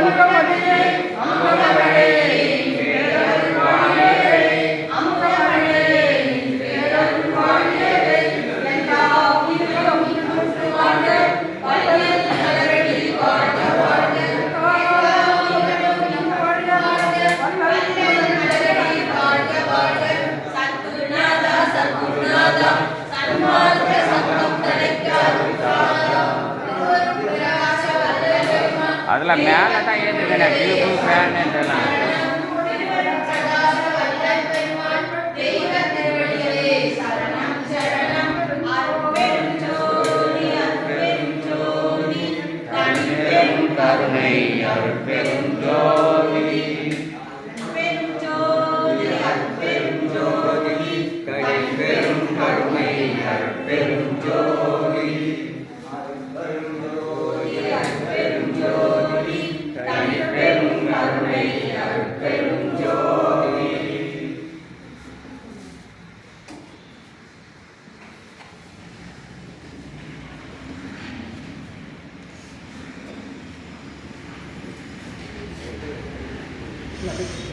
அமுதமணியே அமுதமணியே பேரருள் வாழியவே அமுதமணியே பேரருள் வாழியவே எல்லா உயிர்களும் இன்புற்று வாழ்க வள்ளல் நகரடி வாழ்க வாழ்க எல்லா உயிர்களும் இன்புற்று வாழ்க வள்ளல் நகரடி வாழ்க வாழ்க சத்குருநாதா சத்குருநாதா சன்மார்க்க சங்கம் அதெல்லாம் மேலே தான் ஏற்றுக்கண்ணே டியூபு ஃபேன் இதெல்லாம் கருணை அருட்பெரும் ஜோதி பெரும் கருணை அருட்பெரும் ஜோதி Gracias.